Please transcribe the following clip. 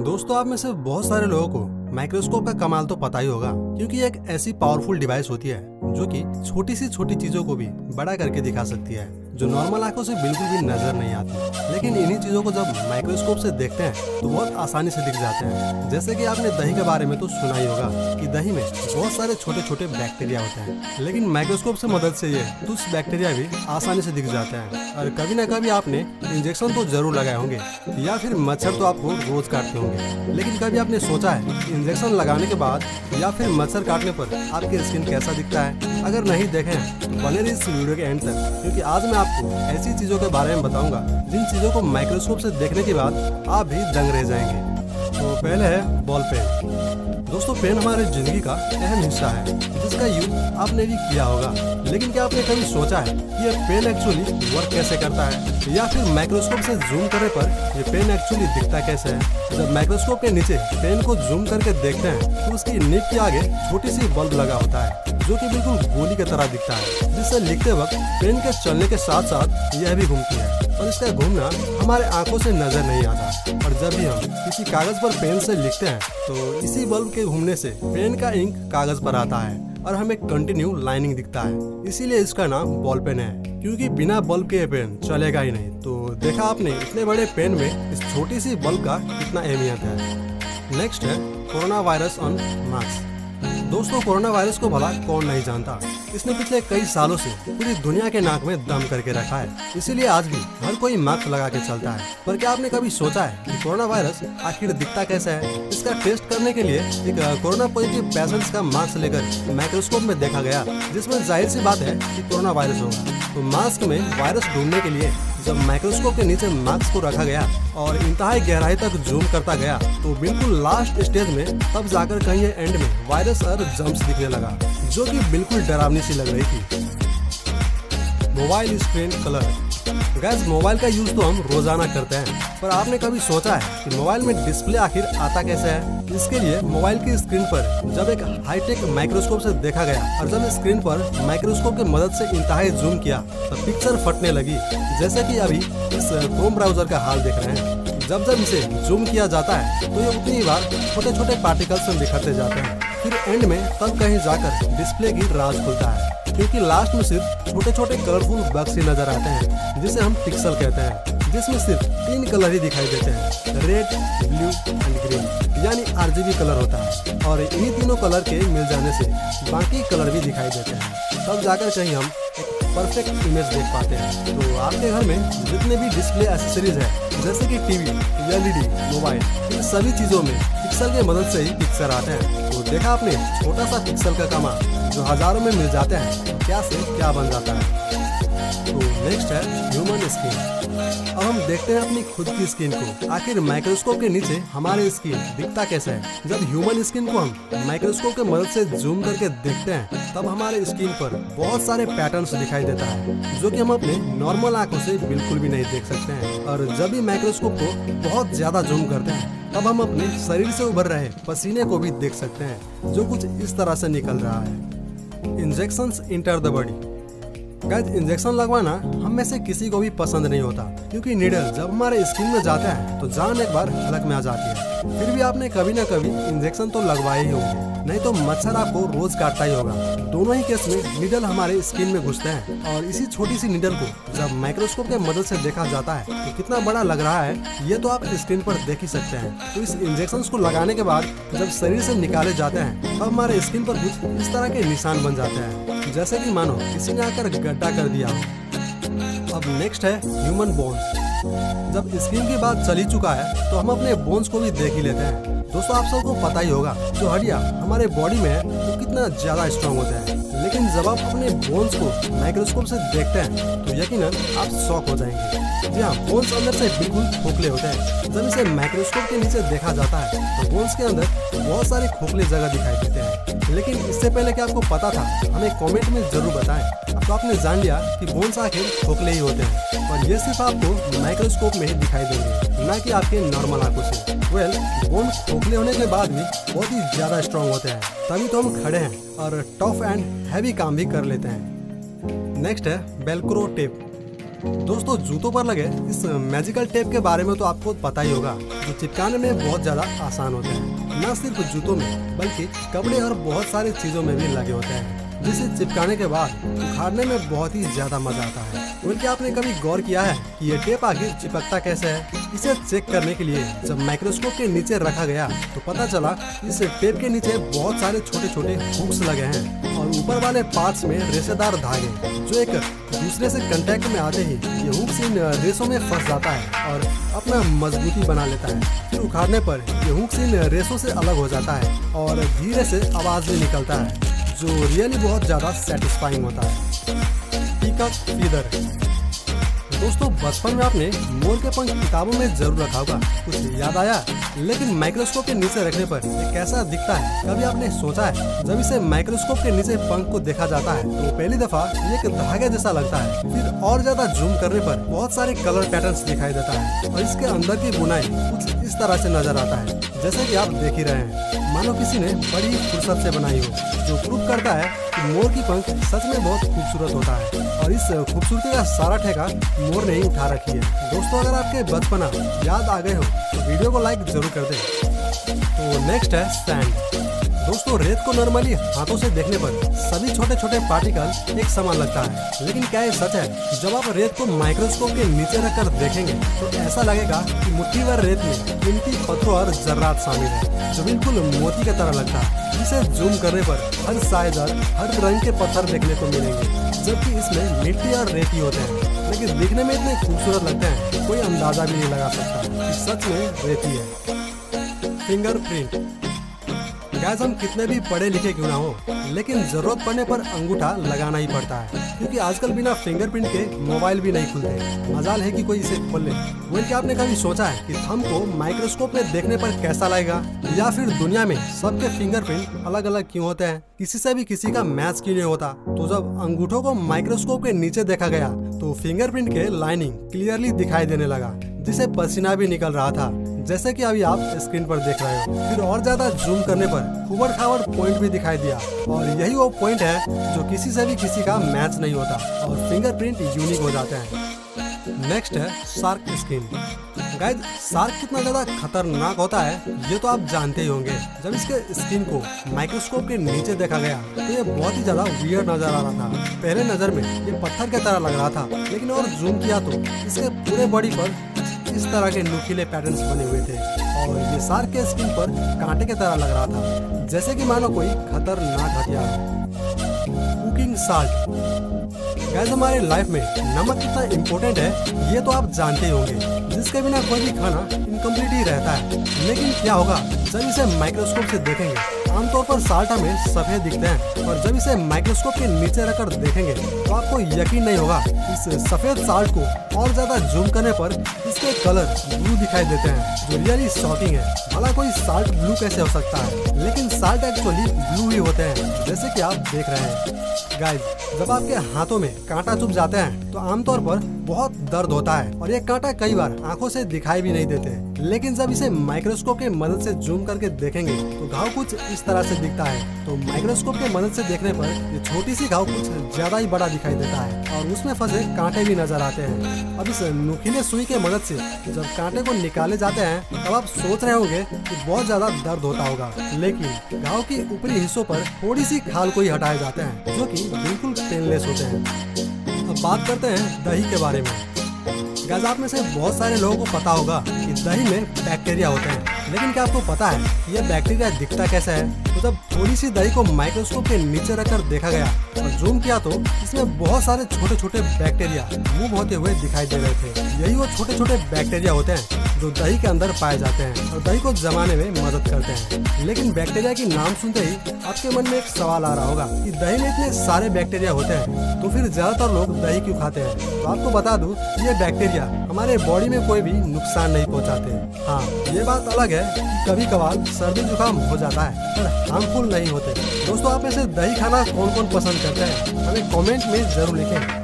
दोस्तों, आप में से बहुत सारे लोगों को माइक्रोस्कोप का कमाल तो पता ही होगा, क्योंकि ये एक ऐसी पावरफुल डिवाइस होती है जो कि छोटी चीजों को भी बड़ा करके दिखा सकती है, जो नॉर्मल आंखों से बिल्कुल भी नजर नहीं आती। लेकिन इन्हीं चीजों को जब माइक्रोस्कोप से देखते हैं तो बहुत आसानी से दिख जाते हैं। जैसे कि आपने दही के बारे में तो सुना ही होगा कि दही में बहुत सारे छोटे छोटे बैक्टीरिया होते हैं, लेकिन माइक्रोस्कोप से मदद से ये कुछ बैक्टीरिया भी आसानी से दिख जाते हैं। और कभी ना कभी आपने इंजेक्शन तो जरूर लगाए होंगे या फिर मच्छर तो आपको रोज काटते होंगे, लेकिन कभी आपने सोचा है कि इंजेक्शन लगाने के बाद या फिर मच्छर काटने पर आपकी स्किन कैसा दिखता है? अगर नहीं देखें तो बने रहिए इस वीडियो के एंड तक, क्योंकि आज मैं आपको ऐसी चीजों के बारे में बताऊंगा जिन चीजों को माइक्रोस्कोप से देखने के बाद आप भी दंग रह जाएंगे। तो पहले है बॉल पेन। दोस्तों, पेन हमारे जिंदगी का अहम हिस्सा है जिसका यूज आपने भी किया होगा, लेकिन क्या आपने कभी सोचा है कि ये पेन एक्चुअली वर्क कैसे करता है, या फिर माइक्रोस्कोप से जूम करने पर ये पेन एक्चुअली दिखता कैसे है? जब माइक्रोस्कोप के नीचे पेन को जूम करके देखते हैं तो उसकी निब के आगे छोटी सी बल्ब लगा होता है जो कि बिल्कुल गोली की तरह दिखता है, जिससे लिखते वक्त पेन के चलने के साथ साथ यह भी घूमती है। और इसका घूमना हमारे आंखों से नजर नहीं आता, और जब भी हम किसी कागज पर पेन से लिखते हैं तो इसी बल्ब के घूमने से पेन का इंक कागज पर आता है और हमें कंटिन्यू लाइनिंग दिखता है। इसीलिए इसका नाम बॉल पेन है, क्योंकि बिना बल्ब के पेन चलेगा ही नहीं। तो देखा आपने इतने बड़े पेन में इस छोटी सी बल्ब का कितना अहमियत है। नेक्स्ट है कोरोना वायरस ऑन मास्क। दोस्तों, कोरोना वायरस को भला कौन नहीं जानता। इसने पिछले कई सालों से पूरी दुनिया के नाक में दम करके रखा है, इसीलिए आज भी हर कोई मास्क लगा के चलता है। पर क्या आपने कभी सोचा है कि कोरोना वायरस आखिर दिखता कैसा है? इसका टेस्ट करने के लिए एक कोरोना पॉजिटिव पेशेंट्स का मास्क लेकर माइक्रोस्कोप में देखा गया, जिसमें जाहिर सी बात है कि कोरोना वायरस होगा। तो मास्क में वायरस ढूंढने के लिए जब माइक्रोस्कोप के नीचे मास्क को रखा गया और इंतहाई गहराई तक जूम करता गया तो बिल्कुल लास्ट स्टेज में तब जाकर कहीं एंड में वायरस और जम्प्स दिखने लगा, जो कि बिल्कुल डरावनी सी लग रही थी। Mobile screen colour. Gas, mobile का यूज तो हम रोजाना करते हैं, पर आपने कभी सोचा है कि मोबाइल में डिस्प्ले आखिर आता कैसे है? इसके लिए मोबाइल की स्क्रीन पर जब एक हाईटेक माइक्रोस्कोप से देखा गया और जब स्क्रीन पर माइक्रोस्कोप की मदद से इंतहाई जूम किया तो पिक्चर फटने लगी, जैसे कि अभी इस क्रोम ब्राउजर का हाल देख रहे हैं। जब इसे जूम किया जाता है तो ये उतनी ही बार छोटे छोटे पार्टिकल्स में बिखरते जाते हैं, फिर एंड में तब कहीं जाकर डिस्प्ले की राज खुलता है, क्योंकि लास्ट में सिर्फ छोटे छोटे कलरफुल बक्स ही नजर आते हैं जिसे हम पिक्सल कहते हैं, जिसमें सिर्फ 3 कलर ही दिखाई देते हैं, रेड, ब्लू एंड ग्रीन, यानी RGB कलर होता है। और इन्हीं तीनों कलर के मिल जाने से बाकी कलर भी दिखाई देते हैं, तब जाकर कहीं हम एक परफेक्ट इमेज देख पाते हैं। तो आपके घर में जितने भी डिस्प्ले एक्सेसरीज है, जैसे कि टीवी, LED, मोबाइल, इन सभी चीजों में पिक्सल की मदद से ही पिक्चर आते हैं। तो देखा आपने छोटा सा पिक्सल का कमाल जो हजारों में मिल जाते हैं, क्या से क्या बन जाता है। तो नेक्स्ट है ह्यूमन स्किन। अब हम देखते हैं अपनी खुद की स्किन को, आखिर माइक्रोस्कोप के नीचे हमारे स्किन दिखता कैसा है। जब ह्यूमन स्किन को हम माइक्रोस्कोप की मदद से जूम करके देखते हैं तब हमारे स्किन पर बहुत सारे पैटर्न्स दिखाई देता है, जो कि हम अपने नॉर्मल आंखों से बिल्कुल भी नहीं देख सकते हैं। और जब भी माइक्रोस्कोप को बहुत ज्यादा जूम करते हैं तब हम अपने शरीर से उभर रहे पसीने को भी देख सकते हैं, जो कुछ इस तरह से निकल रहा है। Injections enter the body. Guys, injection लगवाना हम में से किसी को भी पसंद नहीं होता, क्योंकि नीडल जब हमारे स्किन में जाता है तो जान एक बार हलक में आ जाती है। फिर भी आपने कभी ना कभी इंजेक्शन तो लगवाए ही होंगे, नहीं तो मच्छर आपको रोज काटता ही होगा। दोनों ही केस में नीडल हमारे स्किन में घुसते हैं, और इसी छोटी सी नीडल को जब माइक्रोस्कोप के मदद से देखा जाता है तो कितना बड़ा लग रहा है ये तो आप स्क्रीन पर देख ही सकते हैं। तो इस इंजेक्शन को लगाने के बाद जब शरीर से निकाले जाते हैं तब हमारे स्किन पर कुछ इस तरह के निशान बन जाते हैं, जैसे कि मानो किसी ने आकर गड्ढा कर दिया हो। अब नेक्स्ट है ह्यूमन बोन्स। जब स्किन की बात चल ही चुका है तो हम अपने बोन्स को भी देख ही लेते हैं। दोस्तों, आप सबको पता ही होगा जो हड्डियां हमारे बॉडी में है वो कितना ज्यादा स्ट्रांग होते हैं, लेकिन जब आप अपने बोन्स को माइक्रोस्कोप से देखते हैं तो यकीनन आप शॉक हो जाएंगे। जी हाँ, बोन्स अंदर से बिल्कुल खोखले होते हैं। जब इसे माइक्रोस्कोप के नीचे देखा जाता है तो बोन्स के अंदर बहुत सारे खोखले जगह दिखाई देते हैं, लेकिन इससे पहले कि आपको पता था हमें कमेंट में जरूर बताएं। तो आपने जान लिया कि बोन्स आखिर खोखले ही होते हैं, और ये सिर्फ आपको माइक्रोस्कोप में ही दिखाई देंगे, न कि आपके नॉर्मल आंखों से। बोन खोखले होने के बाद भी बहुत ही ज्यादा स्ट्रांग होते हैं, तभी तो हम खड़े हैं और टफ एंड हैवी काम भी कर लेते हैं। नेक्स्ट है वेलक्रो टेप। दोस्तों जूतों पर लगे इस मैजिकल टेप के बारे में तो आपको पता ही होगा, जो चिपकाने में बहुत ज्यादा आसान होता है। न सिर्फ जूतों में बल्कि कपड़े और बहुत सारी चीजों में भी लगे होते हैं, जिसे चिपकाने के बाद उखाड़ने में बहुत ही ज्यादा मजा आता है। और क्या आपने कभी गौर किया है कि ये टेप आखिर चिपकता कैसे है? इसे चेक करने के लिए जब माइक्रोस्कोप के नीचे रखा गया तो पता चला इस टेप के नीचे बहुत सारे छोटे छोटे हुक्स लगे हैं और ऊपर वाले पार्ट्स में रेशेदार धागे, जो एक दूसरे से कांटेक्ट में आते ही ये हुक्स इन रेशों में फंस जाता है और अपना मजबूती बना लेता है। फिर उखाड़ने पर ये हुक्स इन रेशों से अलग हो जाता है और धीरे से आवाज भी निकलता है, जो रियली बहुत ज्यादा सेटिस्फाइंग होता है। Peacock feather. दोस्तों बचपन में आपने मोर के पंख किताबों में जरूर रखा होगा, कुछ याद आया? लेकिन माइक्रोस्कोप के नीचे रखने पर ये कैसा दिखता है, कभी आपने सोचा है? जब इसे माइक्रोस्कोप के नीचे पंख को देखा जाता है तो पहली दफा ये एक धागे जैसा लगता है, फिर और ज्यादा जूम करने पर बहुत सारे कलर पैटर्न्स दिखाई देता है और इसके अंदर की बुनाई कुछ इस तरह से नजर आता है, जैसे कि आप देख ही रहे हैं, मानो किसी ने बड़ी फुर्सत से बनाई हो, जो प्रूव करता है कि मोर की पंख सच में बहुत खूबसूरत होता है और इस खूबसूरती का सारा ठेका मोर ने ही उठा रखी है। दोस्तों अगर आपके बचपना याद आ गए हो तो वीडियो को लाइक जरूर कर दें। तो नेक्स्ट है सैंड। दोस्तों रेत को नॉर्मली हाथों से देखने पर सभी छोटे छोटे पार्टिकल एक समान लगता है, लेकिन क्या ये सच है? जब आप रेत को माइक्रोस्कोप के नीचे रखकर देखेंगे तो ऐसा लगेगा कि मुट्ठी भर रेत में कीमती पत्थरों और जर्रात शामिल है, जो बिल्कुल मोती की तरह लगता है। इसे जूम करने पर हर साइज और हर रंग के पत्थर देखने को मिलेंगे, जबकि इसमें मिट्टी और रेती होते हैं, लेकिन दिखने में इतने खूबसूरत लगते हैं कि कोई अंदाजा भी नहीं लगा सकता कि सच में रेती है। फिंगरप्रिंट। गाइस हम कितने भी पढ़े लिखे क्यों ना हो, लेकिन जरूरत पड़ने पर अंगूठा लगाना ही पड़ता है, क्योंकि आजकल बिना फिंगरप्रिंट के मोबाइल भी नहीं खुलते। मजाल है कि कोई इसे खोल ले। वही क्या आपने कभी सोचा है कि थंब को माइक्रोस्कोप में देखने पर कैसा लगेगा, या फिर दुनिया में सबके फिंगरप्रिंट अलग अलग क्यों होते हैं, किसी से भी किसी का मैच क्यों नहीं होता? तो जब अंगूठों को माइक्रोस्कोप के नीचे देखा गया तो फिंगरप्रिंट के लाइनिंग क्लियरली दिखाई देने लगा, जिसे पसीना भी निकल रहा था, जैसे कि अभी आप स्क्रीन पर देख रहे हो। फिर और ज्यादा जूम करने पर उबड़ खाबड़ पॉइंट भी दिखाई दिया, और यही वो पॉइंट है जो किसी से भी किसी का मैच नहीं होता और फिंगरप्रिंट यूनिक हो जाते हैं। नेक्स्ट है शार्क स्किन। गाइस शार्क कितना ज्यादा खतरनाक होता है ये तो आप जानते ही होंगे। जब इसके स्किन को माइक्रोस्कोप के नीचे देखा गया तो ये बहुत ही ज्यादा वियर्ड नजर आ रहा था। पहले नजर में ये पत्थर की तरह लग रहा था, लेकिन और जूम किया तो इसके पूरे बॉडी पर इस तरह के नुकीले पैटर्न्स बने हुए थे और ये शार्क के स्किन पर कांटे की तरह लग रहा था, जैसे कि मानो कोई खतरनाक हथियार। Cooking salt. गाइस हमारे लाइफ में नमक कितना इम्पोर्टेंट है ये तो आप जानते ही होंगे, जिसके बिना कोई भी खाना इनकम्प्लीट ही रहता है। लेकिन क्या होगा जब इसे माइक्रोस्कोप से देखेंगे? आमतौर पर साल्ट हमें सफेद दिखते हैं, और जब इसे माइक्रोस्कोप के नीचे रखकर देखेंगे तो आपको यकीन नहीं होगा। इस सफेद साल्ट को और ज्यादा जूम करने पर इसके कलर ब्लू दिखाई देते हैं, जो रियली शॉकिंग है। भला कोई साल्ट ब्लू कैसे हो सकता है? लेकिन साल्ट एक्चुअली ब्लू ही होते हैं, जैसे कि आप देख रहे हैं। गाइस जब आपके हाथों में कांटा चुभ जाते हैं तो आमतौर पर बहुत दर्द होता है, और ये कांटा कई बार आंखों से दिखाई भी नहीं देते। लेकिन जब इसे माइक्रोस्कोप के मदद से जूम करके देखेंगे तो घाव कुछ इस तरह से दिखता है। तो माइक्रोस्कोप के मदद से देखने पर ये छोटी सी घाव कुछ ज्यादा ही बड़ा दिखाई देता है और उसमें फंसे कांटे भी नजर आते हैं। अब इस नुकीले सुई के मदद से जब कांटे को निकाले जाते हैं तब आप सोच रहे होंगे कि बहुत ज्यादा दर्द होता होगा, लेकिन घाव की ऊपरी हिस्सों पर थोड़ी सी खाल को ही हटाए जाते हैं, जो कि बिल्कुल पेनलेस होते हैं। अब बात करते हैं दही के बारे में। गाइस आप में से बहुत सारे लोगों को पता होगा कि दही में बैक्टीरिया होते हैं, लेकिन क्या आपको पता है ये बैक्टीरिया दिखता कैसा है? तो जब थोड़ी सी दही को माइक्रोस्कोप के नीचे रखकर देखा गया और जूम किया तो इसमें बहुत सारे छोटे छोटे बैक्टीरिया मूव होते हुए दिखाई दे रहे थे। यही वो छोटे छोटे बैक्टीरिया होते हैं जो दही के अंदर पाए जाते हैं और दही को जमाने में मदद करते हैं। लेकिन बैक्टीरिया की नाम सुनते ही आपके मन में एक सवाल आ रहा होगा कि दही में इतने सारे बैक्टीरिया होते हैं तो फिर ज्यादातर लोग दही क्यों खाते हैं? तो आपको बता दूं ये बैक्टीरिया हमारे बॉडी में कोई भी नुकसान नहीं पहुंचाते। हाँ ये बात अलग है कि कभी कभार सर्दी जुकाम हो जाता है, पर हार्मफुल नहीं होते। दोस्तों आप में से दही खाना कौन कौन पसंद करते हैं? हमें कमेंट में जरूर लिखें।